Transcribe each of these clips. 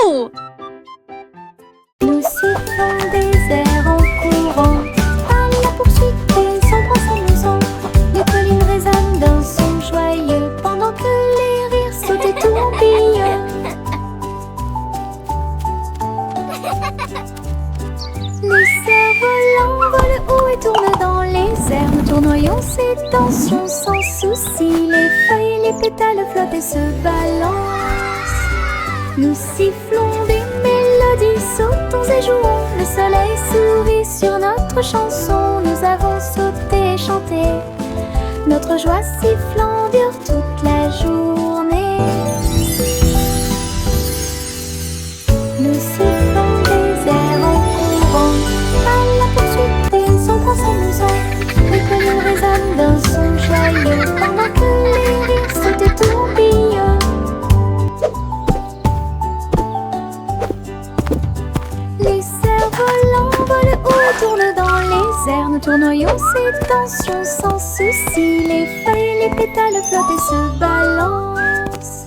Wouhou! Nous sifflons des airs en courant, à la poursuite des ombres s'amusant. Les collines résonnent d'un son joyeux, pendant que les rires sautent et tourbillonnent. Les cerfs-volants volent haut et tournent dans les airs. Nous tournoyons ces tensions sans souci. Les feuilles et les pétales flottent et se balancent. Nous sifflons des mélodies, sautons et jouons. Le soleil sourit sur notre chanson. Nous avons sauté et chanté. Notre joie sifflant dure toute la journée. Nous sifflons des airs en courant, à la poursuite des ombres en s'amusant. Les collines résonnent d'un son joyeux, pendant que les rires sautent et tourbillonnent. Les cerfs-volants volent haut et tournent dans les airs. Nous tournoyons ces tensions sans souci. Les feuilles et les pétales flottent et se balancent.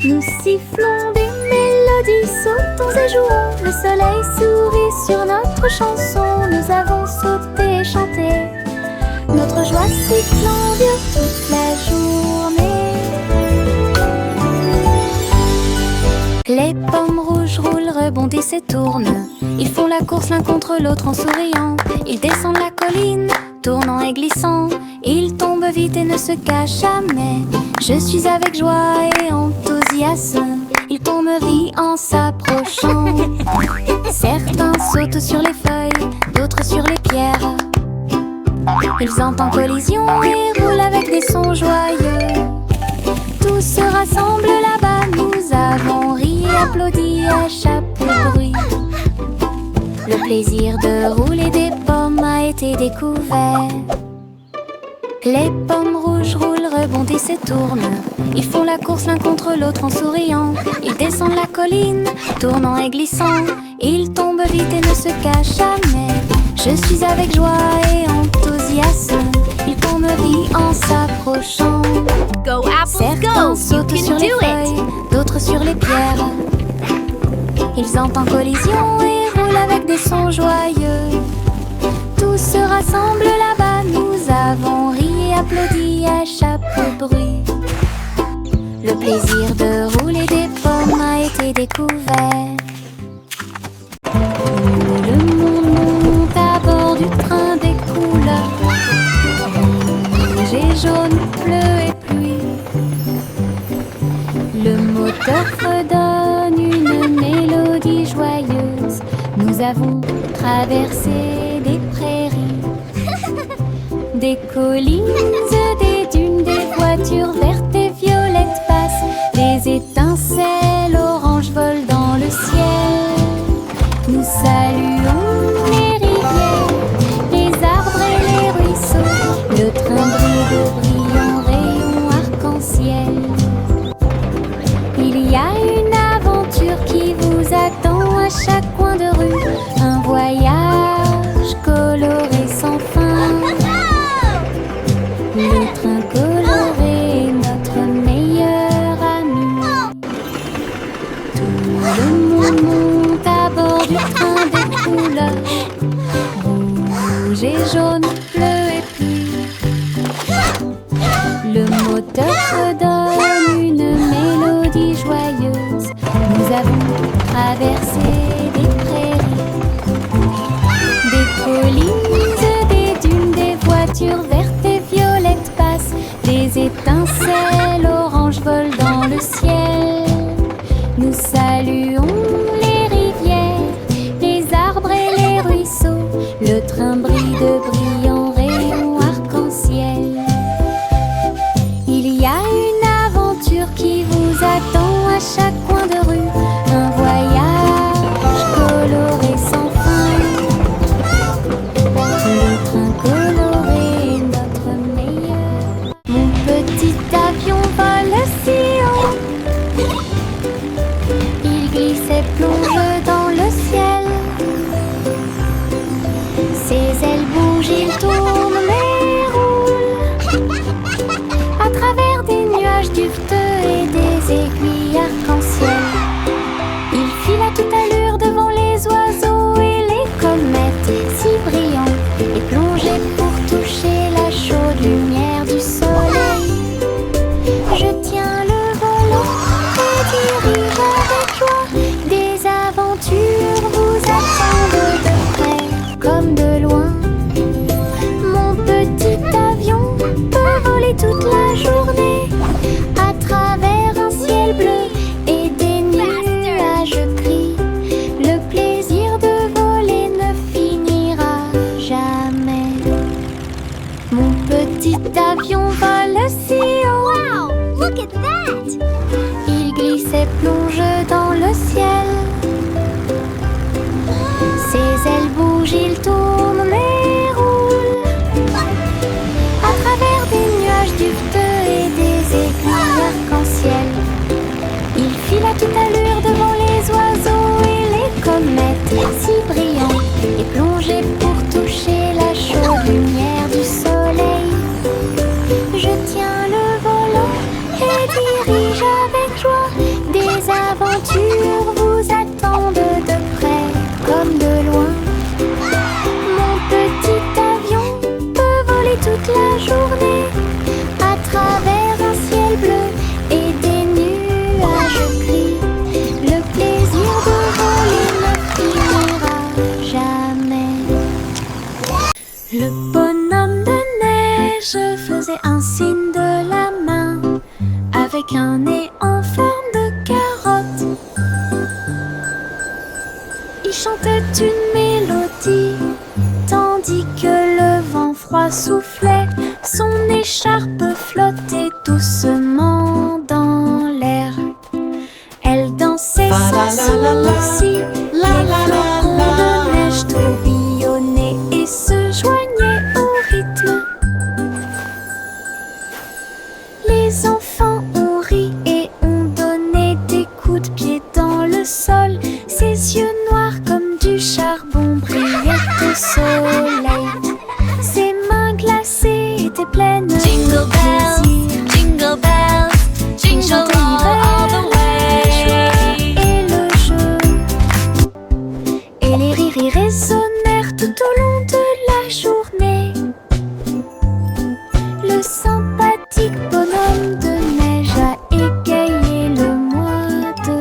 Nous sifflons des mélodies, sautons et jouons. Le soleil sourit sur notre chanson. Nous avons sauté et chanté. Notre joie sifflant dure toute la journée. Les pommes rouges roulent, rebondissent et tournent. Ils font la course l'un contre l'autre en souriant. Ils descendent la colline, tournant et glissant. Ils tombent vite et ne se cachent jamais. Je suis avec joie et enthousiasme. Ils tombent en s'approchant. Certains sautent sur les feuilles, d'autres sur les pierres. Ils entrent en collision et roulent avec des sons joyeux. Tous se rassemblent là-bas, nous avons ri et applaudi à chaque bruit. Le plaisir de rouler des pommes a été découvert. Les pommes rouges roulent, rebondissent et tournent. Ils font la course l'un contre l'autre en souriant. Ils descendent la colline, tournant et glissant. Ils tombent vite et ne se cachent jamais. Je suis avec joie et enthousiasme. Ils tombent vite en s'approchant. Go apples, Certains go! You sautent can sur les do it! feuilles, d'autres sur les pierres. Ils entrent en collision et roulent avec des sons joyeux. Tous se rassemblent là-bas, nous avons ri et applaudi à chaque bruit. Le plaisir de rouler des pommes a été découvert. Le monde monte à bord du train des couleurs. Rouge et jaune, bleu et pluie. Le moteur redonne une mélodie joyeuse. Nous avons traversé des prairies, des collines, des dunes, des voitures vertes et violettes passent. Des étincelles oranges volent dans le ciel. Nous saluons les rivières, les arbres et les ruisseaux. Le train brille de brillants rayons arc-en-ciel. Il y a une aventure qui vous attend à chaque coin de rue. Un voyage coloré sans fin. Le train coloré est notre meilleur ami. Tout le monde monte à bord du train des couleurs. Rouge et jaune, bleu et pluie. Le moteur redonne une mélodie joyeuse. Nous avons traversé des prairies, des collines, des dunes, des voitures vertes et violettes passent. Des étincelles oranges volent dans le ciel. Nous saluons les rivières, les arbres et les ruisseaux. Le train brille de brillants rayons arc-en-ciel. Il y a une aventure qui vous attend à chaque coin de rue. Un voyage coloré sans fin. Le train coloré est notre meilleur. Mon petit avion vole si haut Il glisse et plonge dans le ciel. Ses ailes bougent, il tourne mais roule à travers des nuages duveteux et des éclairs arc-en-ciel. Il file à toute allure devant les oiseaux et les comètes si brillants, et plongé pour toucher la chaude lumière du soleil. Je tiens le volant et dirige avec joie. Des aventures vous attendent de près comme de loin. Mon petit avion peut voler toute la journée à travers un ciel bleu et des nuages gris. Le plaisir de voler ne finira jamais. Le bonhomme de neige faisait un signe de la main avec un nez en forme de carotte. Il chantait une mélodie tandis que le vent froid soufflait. Son écharpe flottait doucement dans l'air. Elle dansait sans souci. Les flocons de neige tourbillonnaient et se joignaient au rythme. Les enfants ont ri et ont donné des coups de pied dans le sol. Ses yeux noirs comme du charbon brillaient au soleil. Ses mains glacées étaient pleines de Jingle bells, plaisir. jingle bells, jingle all the way. Et le jeu et les rires y résonnèrent tout au long de la journée. Le sympathique bonhomme de neige a égayé le mois de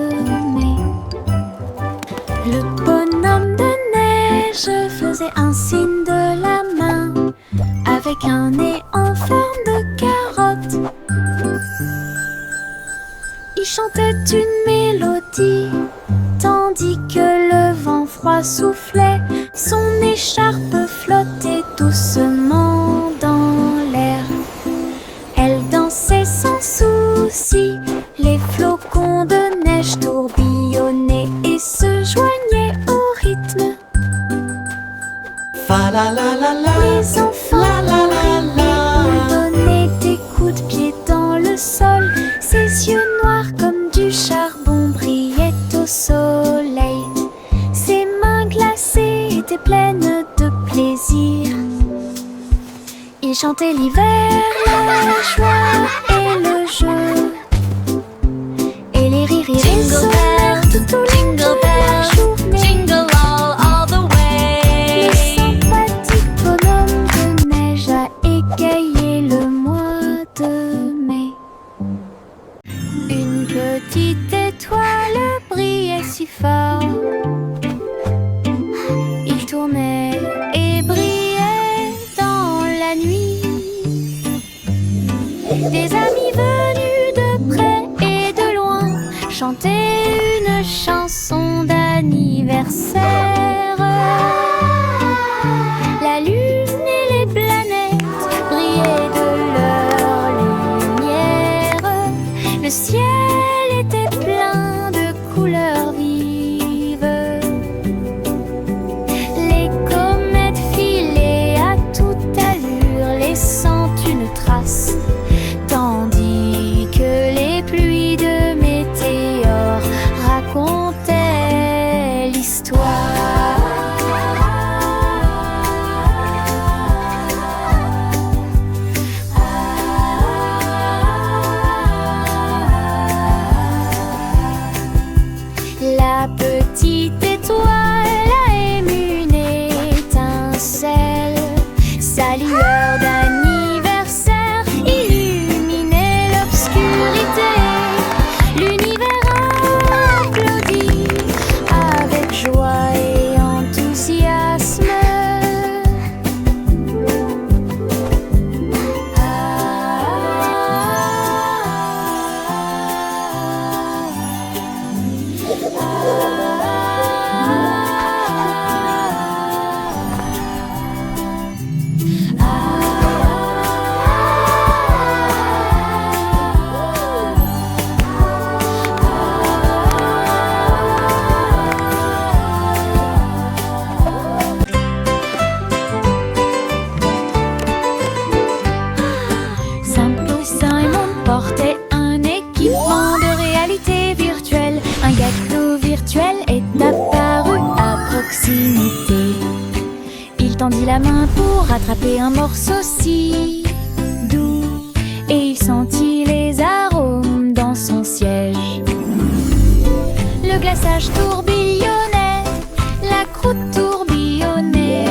mai. Le bonhomme de neige faisait un signe de la main avec un nez en forme de carotte. Il chantait une mélodie tandis que le vent froid soufflait. Son écharpe flottait doucement dans l'air. Elle dansait sans souci. Les flocons de neige tourbillonnaient et se joignaient au rythme. Fa la la la la. Les enfants La la la la. ont donné des coups de pied dans le sol. Ses yeux noirs comme du charbon brillaient au soleil. Ses mains glacées étaient pleines de plaisir. Il chantait l'hiver, la joie et le jeu. Et les rires y Jingle résonnèrent tout au long jingle de la bells, journée. jingle all the way. Le sympathique bonhomme de neige a égayé le mois de mai. Une petite étoile brillait si fort. Il tournait et brillait dans la nuit. Des amis venus de près et de loin chantaient une chanson d'anniversaire. La lune et les planètes brillaient de leur lumière. Le ciel était plein de couleurs vives. Les comètes filaient à toute allure, laissant une trace, tandis que les pluies de météores racontaient l'histoire. attraper un morceau si doux. Et il sentit les arômes dans son siège. Le glaçage tourbillonnait, la croûte tourbillonnait.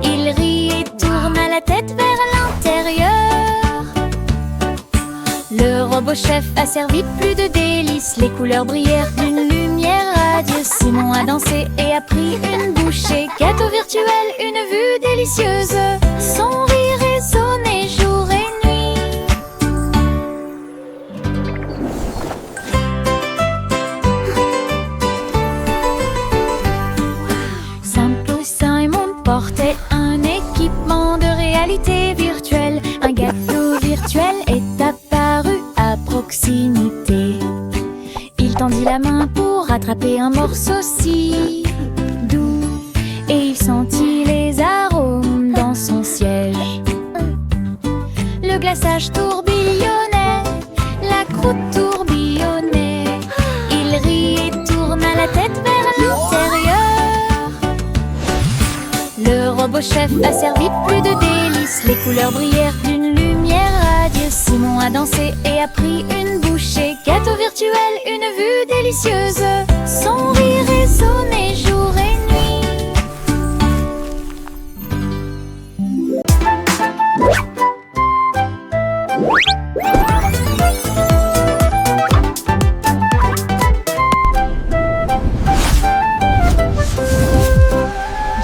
Il rit et tourna la tête vers l'intérieur. Le robot chef a servi plus de délices. Les couleurs brillèrent d'une lumière radieuse. Simon a dansé et a pris une bouchée. Gâteau virtuel, une vue délicieuse. Son rire résonnait jour et nuit. Simple Simon portait un équipement de réalité virtuelle. Un gâteau virtuel est apparu à proximité. Il tendit la main pour attraper un morceau si doux. Et il sentit les arômes dans son siège. Le glaçage tourbillonnait, la croûte tourbillonnait. Il rit et tourna la tête vers l'intérieur. Le robot chef a servi plus de délices. Les couleurs brillèrent d'une lumière radieuse. Simon a dansé et a pris une bouchée. Gâteau virtuel, une vue délicieuse. Son rire résonnait jour et nuit.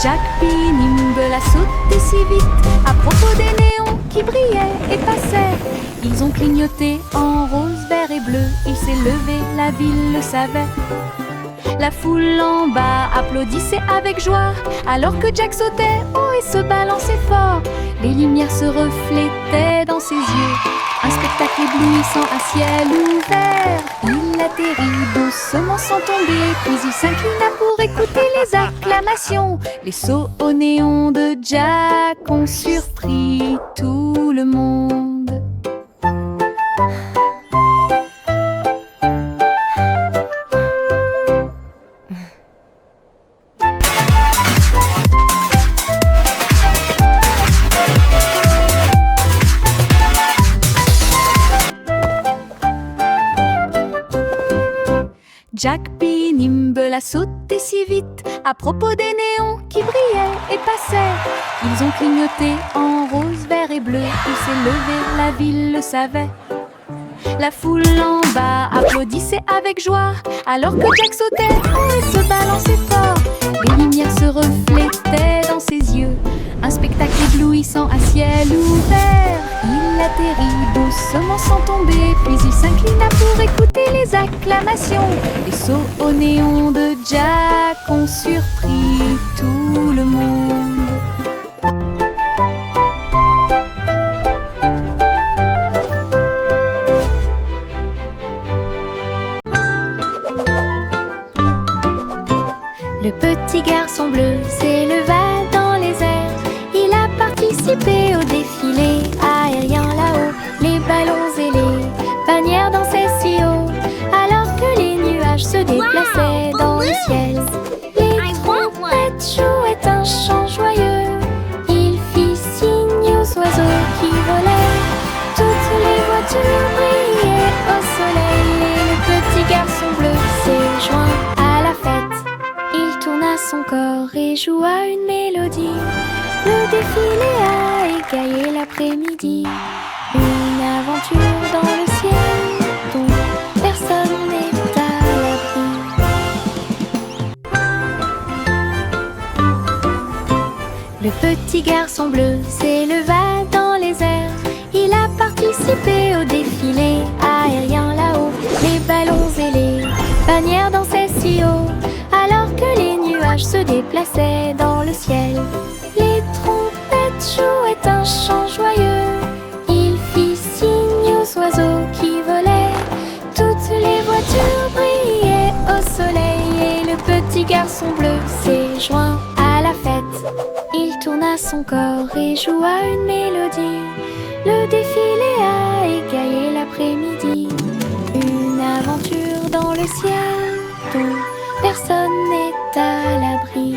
Jack P. Nimble a sauté si vite à propos des néons qui brillaient et passaient. Ils ont clignoté en rose, vert et bleu. Il s'est levé, la ville le savait. La foule en bas applaudissait avec joie alors que Jack sautait haut et se balançait fort. Les lumières se reflétaient dans ses yeux. Un spectacle éblouissant à ciel ouvert. Il atterrit doucement sans tomber, puis il s'inclina pour écouter les acclamations. Les sauts au néon de Jack ont surpris tout le monde. Jack P. Nimble a sauté si vite à propos des néons qui brillaient et passaient. Ils ont clignoté en rose, vert et bleu. Il s'est levé, la ville le savait. La foule en bas applaudissait avec joie alors que Jack sautait haut et se balançait fort. Les lumières se reflétaient dans ses yeux. Un spectacle éblouissant à ciel ouvert. Il atterrit doucement sans tomber, puis il s'inclina pour écouter les acclamations. Les sauts au néon de Jack ont surpris tout le monde. Le petit garçon bleu s'éleva dans les airs. Il a participé au défilé aérien là-haut. Les ballons et les bannières dansaient si haut, alors que les nuages se déplaçaient dans le ciel. Les trompettes jouaient un chant joyeux. Il fit signe aux oiseaux qui volaient. Toutes les voitures brillaient au soleil. Et le petit garçon bleu s'est joint à la fête. Il tourna son corps et joua une mélodie. Le défilé a égayé l'après-midi. Une aventure dans le ciel dont personne n'est à l'abri. Le petit garçon bleu s'éleva dans les airs. Il a participé au défilé aérien là-haut. Les ballons et les bannières dansaient si haut, alors que les nuages se déplaçaient dans le ciel. Les trompettes jouaient un chant joyeux. Il fit signe aux oiseaux qui volaient. Toutes les voitures brillaient au soleil. Et le petit garçon bleu s'est joint à la fête. Il tourna son corps et joua une mélodie. Le défilé a égayé l'après-midi. Une aventure dans le ciel dont personne n'est à l'abri.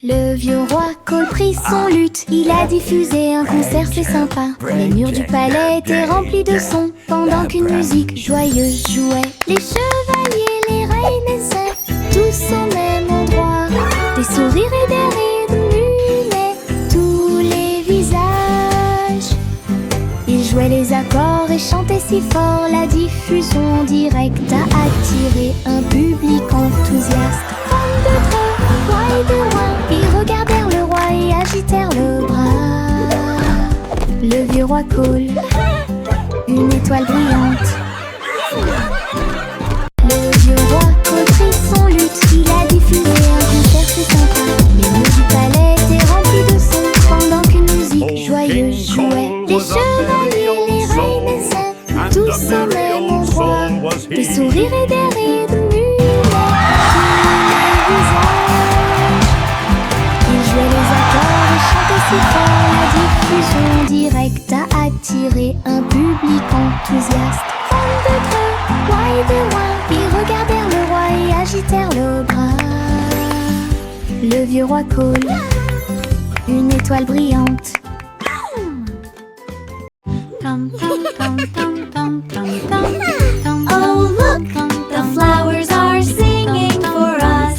Le Le vieux roi Cole prit son luth, il a diffusé un concert, c'est sympa. Les murs du palais étaient remplis de sons, pendant qu'une musique joyeuse jouait. Les chevaliers, les reines essaient, tous au même endroit. Des sourires et des rires illuminaient tous les visages. Ils jouaient les accords et chantaient si fort, la diffusion directe a attiré un public enthousiaste. De près, roi et de loin, ils regardèrent le roi et agitèrent le bras. Le vieux roi Cole, une étoile brillante. Le vieux roi Cole prit son luth, il a diffusé un concert, c'est sympa. Les murs du palais étaient remplis de sons, pendant qu'une musique joyeuse jouait. Les chevaliers, les reines essaient, tous au même endroit. Des sourires et des rires illuminaient ils jouaient les accords et chantaient si fort, la diffusion directe a attiré un public enthousiaste. Fans de près, roi et de loin, ils regardèrent le roi et agitèrent le bras. Le vieux roi Cole, une étoile brillante. Oh look, the flowers are singing for us.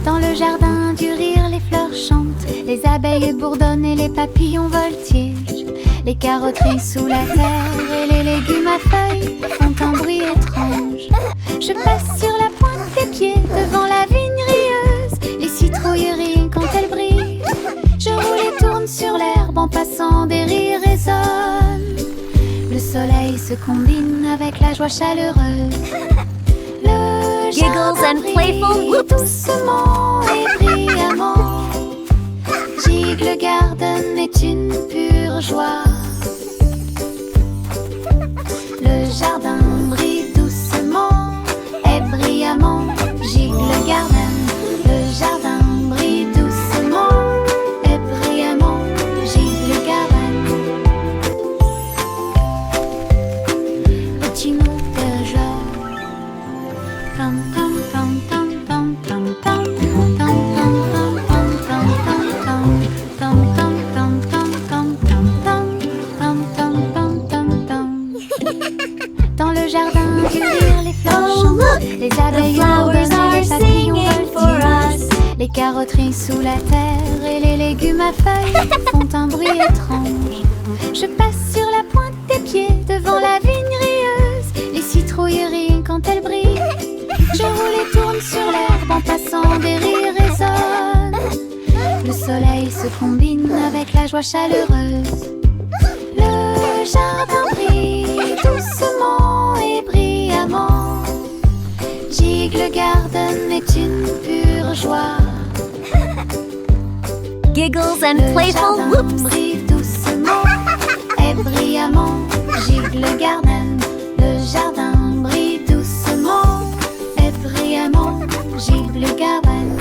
Dans le jardin du rire, les fleurs chantent, les abeilles bourdonnent et les papillons voltigent. Les carotteries sous la terre et les légumes à feuilles font un bruit étrange. Je passe sur la pointe des pieds devant la vigne rieuse, les citrouilleries quand elles brillent. Je roule et tourne sur l'herbe en passant, des rires résonnent. Le soleil se combine avec la joie chaleureuse. Le Giggles and playful whoops. doucement et brillamment. Gigle Garden est une pure joie. Le jardin brille doucement et brillamment. Gigle Garden, le jardin brille doucement et brillamment. Gigle Garden. Petit mot de joie. Tam tam tam tam tam tam tam tam tam tam tam tam tam tam tam tam tam tam tam tam. Dans le jardin du rire, les fleurs chantent, les abeilles bourdonnent et les papillons voltigent. Les carotteries sous la terre et les légumes à feuilles font un bruit étrange. Je passe sur la pointe des pieds devant la vigne rieuse, les citrouilleries quand elles brillent. Je roule et tourne sur l'herbe en passant, des rires résonnent. Le soleil se combine avec la joie chaleureuse. Le jardin brille doucement et brillamment. Gigle Garden est une pure joie. Giggles and Le playful jardin whoops. brille doucement et brillamment. Gigle Garden, le jardin brille doucement et brillamment. Gigle Garden.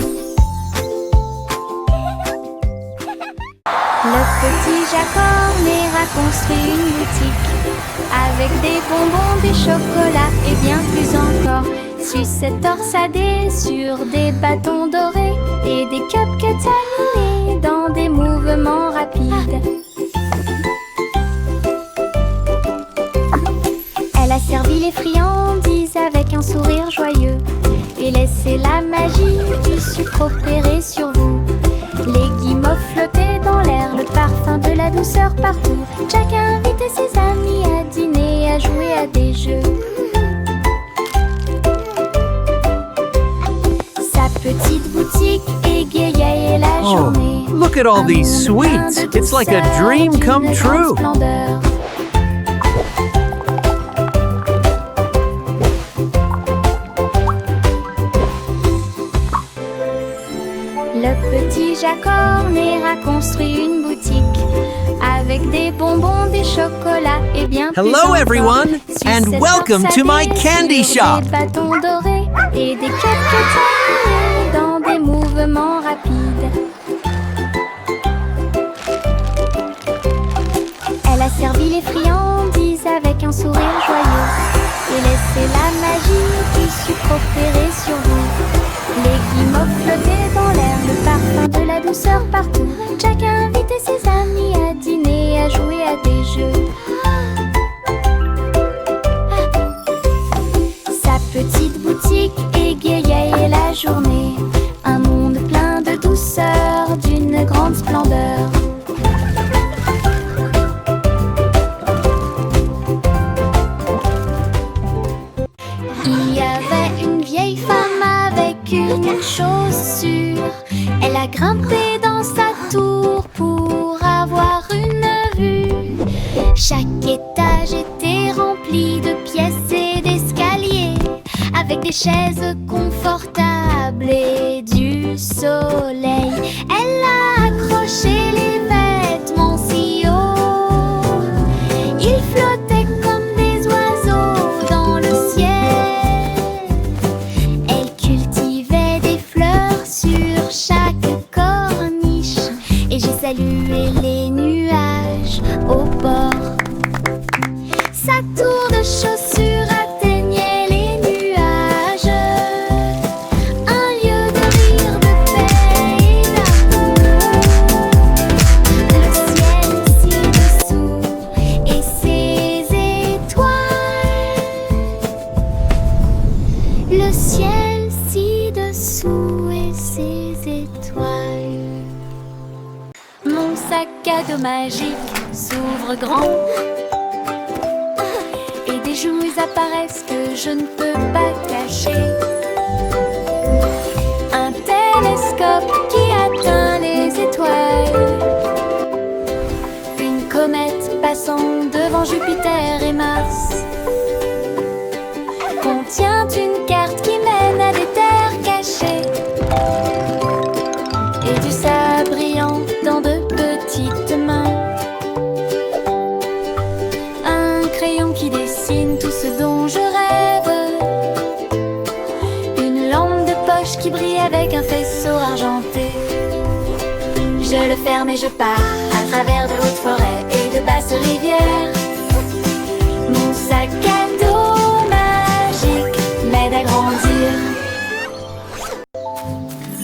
Le petit Jacorner a construit une boutique avec des bonbons, des chocolats et bien plus encore. Sucettes torsadées sur des bâtons dorés et des cupcakes animés dans des mouvements rapides. Elle a servi les friandises avec un sourire joyeux et laissé la magie du sucre opérer sur vous. Les guimauves flottaient dans l'air, le parfum de la douceur partout. Jack a invité ses amis à dîner, à jouer à des jeux. Sa petite boutique égayait la Oh, journée. look at all these Un monde sweets. de It's like a douceur, dream come d'une true. grande splendeur. Le petit Jacorner a construit une boutique avec des bonbons, des chocolats et bien plus Hello, encore. everyone, and Sucettes welcome to my torsadées candy sur shop. Des bâtons dorés et des cupcakes animés dans des mouvements rapides. Elle a servi les friandises avec un sourire joyeux et laissez la magie du sucre opérer sur vous. Les guimauves flottaient dans l'air, le parfum de la douceur partout. Chacun invitait ses amis à dîner, à jouer à des jeux. Sa petite boutique égayait la journée. Un monde plein de douceur, d'une grande splendeur. Il y avait une vieille femme avec une chose sûre. Elle a grimpé dans sa tour pour avoir une vue. Chaque étage était rempli de pièces et d'escaliers, avec des chaises confortables et du soleil. Elle a accroché les vêtements si haut, ils flottaient comme des oiseaux dans le ciel. Elle cultivait des fleurs sur chaque corniche, et j'ai salué les nuages au bord. Sa tour de chaussures atteignait les nuages, un lieu de rire, de paix et d'amour. Le ciel ci-dessous et ses étoiles. Le ciel ci-dessous et ses étoiles. Mon sac à dos magique s'ouvre grand, et des jouets apparaissent que je ne peux pas cacher. Un télescope qui atteint les étoiles. Une comète passant devant Jupiter et Mars. Contient une carte qui mène à des terres cachées. Et du sable brillant dans de petites mains. Un crayon qui dessine tout ce dont je rêve. Une lampe de poche qui brille avec un faisceau argenté. Je le ferme et je pars à travers de hautes forêts et de basses rivières. Mon sac à dos magique m'aide à grandir.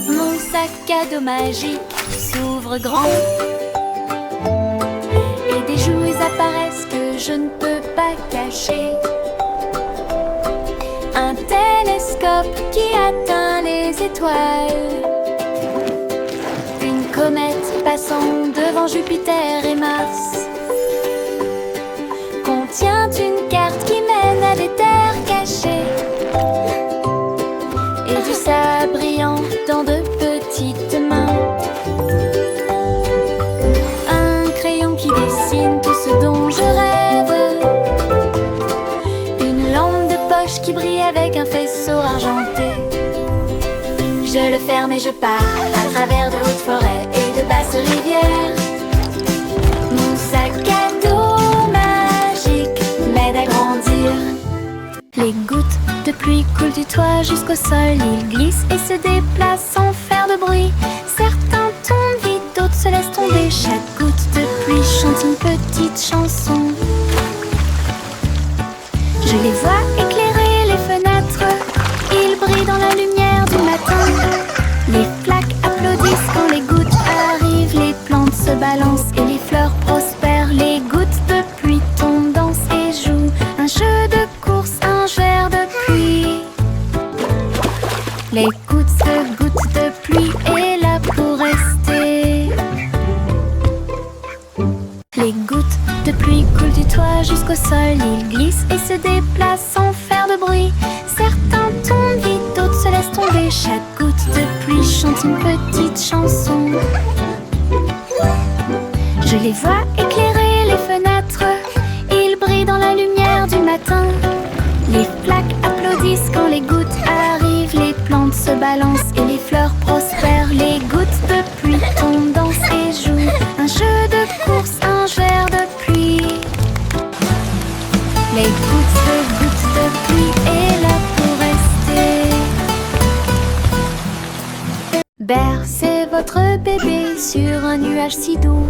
Mon sac à dos magique s'ouvre grand, et des jouets apparaissent que je ne peux pas cacher. Un télescope qui atteint les étoiles. Une comète passant devant Jupiter et Mars. Contient une carte qui mène à des terres cachées. Et du sable brillant dans de petites mains. Un crayon qui dessine tout ce dont je rêve. Une lampe de poche qui brille avec un faisceau argenté. Je le ferme et je pars à travers de hautes forêts et de basses rivières. Mon sac à dos magique m'aide à grandir. Les gouttes de pluie coulent du toit jusqu'au sol. Ils glissent et se déplacent sans faire de bruit. Certains tombent vite, d'autres se laissent tomber. Chaque goutte de pluie chante une petite chanson. Je les vois éclairer les fenêtres. Ils brillent dans la lumière du matin. Les flaques applaudissent quand les gouttes arrivent. Les plantes se balancent et les fleurs prospèrent. Les gouttes de pluie tombent, dansent et jouent un jeu de course, un verre de pluie. Les gouttes de pluie est là pour rester. Les gouttes de pluie coulent du toit jusqu'au sol. Ils glissent et se déplacent sans faire de bruit. Certains tombent vite, d'autres se laissent tomber. Chaque goutte de pluie chante une petite chanson. Je les vois éclairer les fenêtres. Ils brillent dans la lumière du matin. Les flaques applaudissent quand les gouttes arrivent. Les plantes se balancent et les fleurs prospèrent. Les gouttes de pluie tombent, dansent et jouent un jeu de course, un verre de pluie. Les gouttes de pluie est là pour rester. Bercez votre bébé sur un nuage si doux.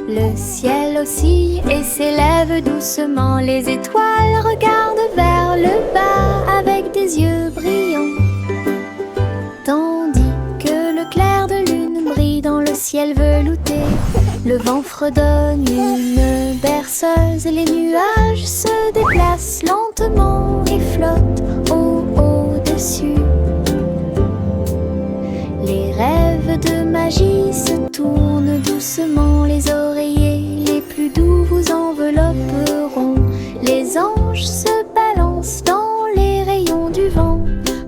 Le ciel oscille et s'élève doucement. Les étoiles regardent vers le bas avec des yeux brillants. Tandis que le clair de lune brille dans le ciel velouté, le vent fredonne une berceuse, les nuages se déplacent lentement et flottent au-dessus. Les rêves de magie se tournent doucement, les oreillers les plus doux vous envelopperont. Les anges se balancent dans les rayons du vent.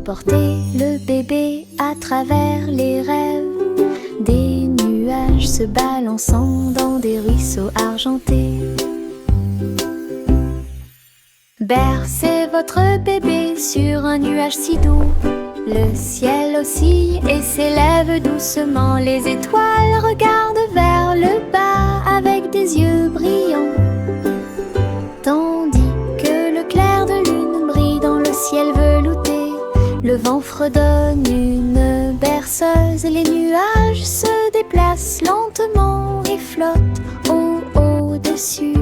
Portez le bébé à travers les rêves, des nuages se balançant dans des ruisseaux argentés. Bercez votre bébé sur un nuage si doux. Le ciel oscille et s'élève doucement. Les étoiles regardent vers le bas avec des yeux brillants. Tandis que le clair de lune brille dans le ciel velouté, le vent fredonne une berceuse, les nuages se déplacent lentement et flottent au-dessus.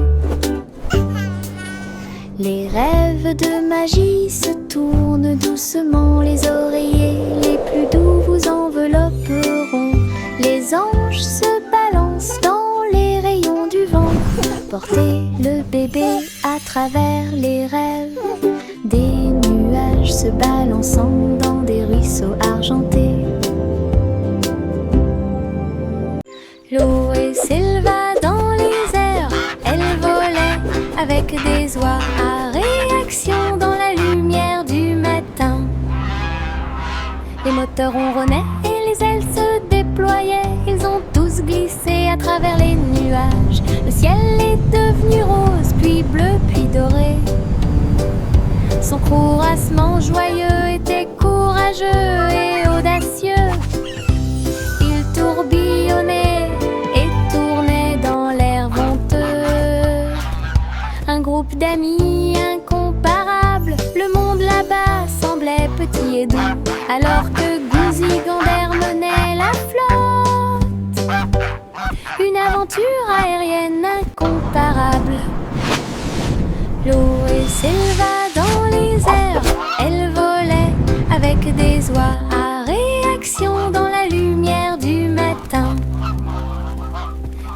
Les rêves de magie se tournent doucement, les oreillers les plus doux vous envelopperont. Les anges se balancent dans les rayons du vent. Portez le bébé à travers les rêves, des nuages se balançant dans des ruisseaux argentés. L'eau s'éleva dans les airs, elle volait avec des oies à réaction dans la lumière du matin. Les moteurs ronronnaient et les ailes se déployaient, ils ont tous glissé à travers les nuages. Le ciel est devenu rose, puis bleu, puis doré. Son courassement joyeux était courageux et audacieux. Il tourbillonnait et tournait dans l'air venteux. Un groupe d'amis incomparables, le monde là-bas semblait petit et doux, alors que Gouzigander menait la flotte. Une aventure aérienne incomparable. L'eau s'éleva dans les airs, elle volait avec des oies à réaction dans la lumière du matin.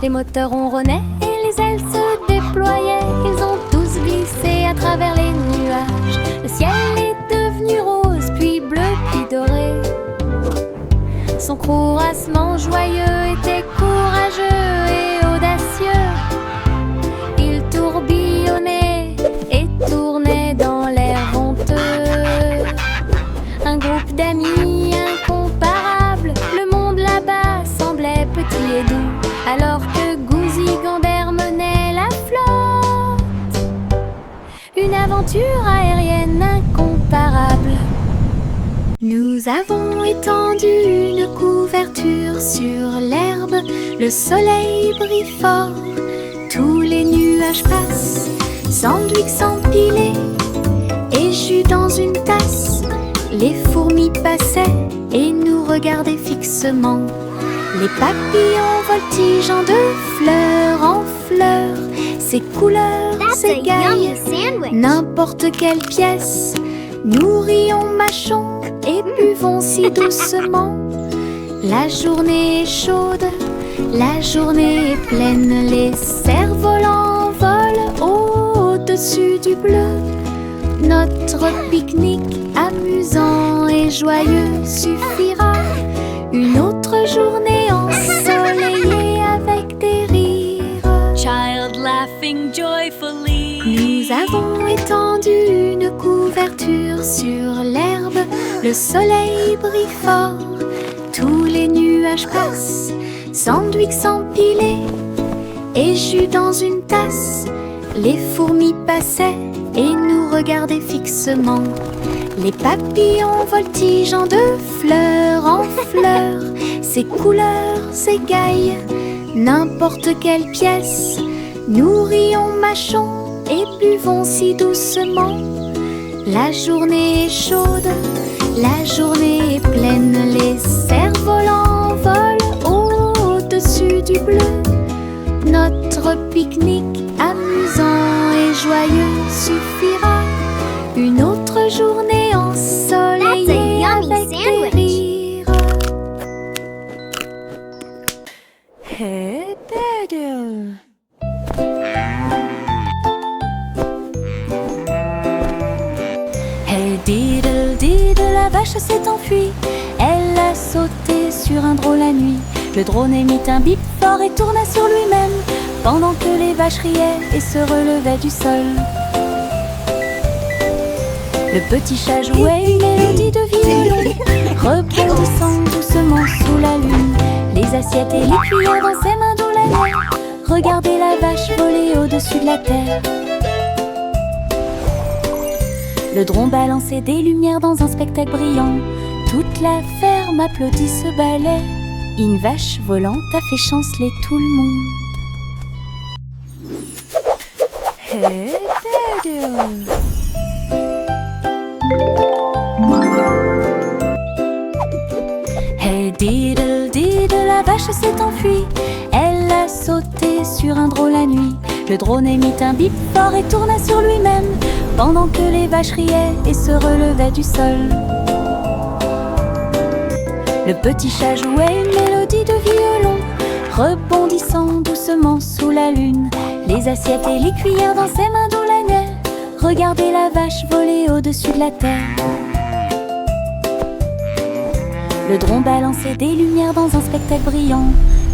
Les moteurs ronronnaient et les ailes se déployaient, ils ont tous glissé à travers les nuages. Le ciel est devenu rose, puis bleu, puis doré. Son courassement joyeux était courageux et audacieux. Il tourbillonnait et tournait dans l'air venteux. Un groupe d'amis incomparables, le monde là-bas semblait petit et doux, alors que Gouzigander menait la flotte. Une aventure aérienne incomparable. Nous avons étendu une couverture sur l'herbe, le soleil brille fort, tous les nuages passent, sandwich empilés et jus dans une tasse. Les fourmis passaient et nous regardaient fixement. Les papillons voltigeant de fleur en fleur, ces couleurs s'égaillent, n'importe quelle pièce. Nous rions, mâchons et buvons si doucement. La journée est chaude, la journée est pleine, les cerfs-volants volent au-dessus du bleu. Notre pique-nique amusant et joyeux suffira. Une autre journée ensoleillée avec des rires. Child laughing joyfully. Nous avons étendu une couverture sur l'herbe, le soleil brille fort, tous les nuages passent, sandwich empilés et jus dans une tasse. Les fourmis passaient et nous regardaient fixement. Les papillons voltigeant de fleur en fleur, ces couleurs s'égaillent, n'importe quelle pièce. Nous rions, mâchons et buvons si doucement. La journée est chaude, la journée est pleine, les cerfs-volants volent au-dessus du bleu. Notre pique-nique amusant et joyeux suffira. Une autre vache s'est enfuie. Elle a sauté sur un drôle la nuit. Le drone émit un bip fort et tourna sur lui-même, pendant que les vaches riaient et se relevaient du sol. Le petit chat jouait une mélodie de violon, rebondissant doucement sous la lune. Les assiettes et les cuillères dans ses mains d'où la mer. Regardez la vache voler au-dessus de la terre. Le drone balançait des lumières dans un spectacle brillant. Toute la ferme applaudit ce ballet. Une vache volante a fait chanceler tout le monde. Hey diddle diddle, la vache s'est enfuie. Elle a sauté sur un drôle la nuit. Le drone émit un bip fort et tourna sur lui-même, pendant que les vaches riaient et se relevaient du sol. Le petit chat jouait une mélodie de violon, rebondissant doucement sous la lune. Les assiettes et les cuillères dans ses mains d'où la neige. Regardez la vache voler au-dessus de la terre. Le drone balançait des lumières dans un spectacle brillant.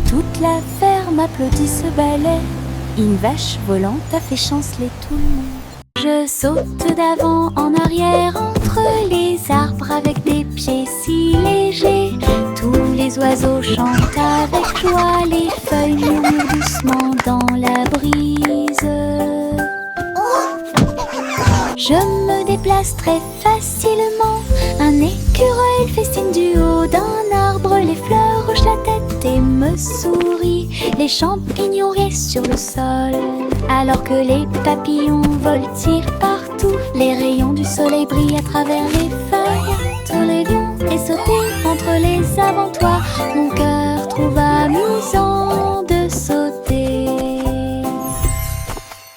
Toute la ferme applaudit ce ballet. Une vache volante a fait chanceler tout le monde. Je saute d'avant en arrière entre les arbres avec des pieds si légers. Tous les oiseaux chantent avec joie, les feuilles murmurent doucement dans la brise. Je me déplace très facilement. Un écureuil fait signe du haut d'un arbre. Les fleurs hochent la tête et me sourient. Les champignons restent sur le sol, alors que les papillons voltigent partout. Les rayons du soleil brillent à travers les feuilles. Tous les lions et sauter entre les avant-toits. Mon cœur trouve amusant de sauter.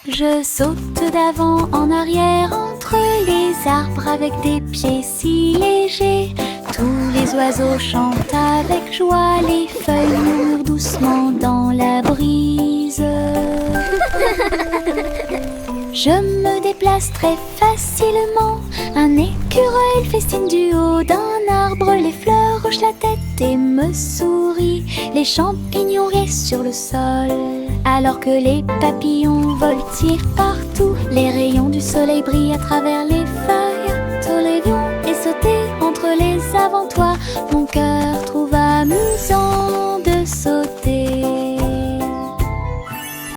Je saute d'avant en arrière entre les arbres avec des pieds si légers. Tous les oiseaux chantent avec joie, les feuilles murmurent doucement dans la brise. Je me déplace très facilement. Un écureuil fait signe du haut d'un arbre. Les fleurs hochent la tête et me sourient. Les champignons restent sur le sol, alors que les papillons voltigent partout. Les rayons du soleil brillent à travers les feuilles. Tous les lions et sauter entre les avant-toits. Mon cœur trouve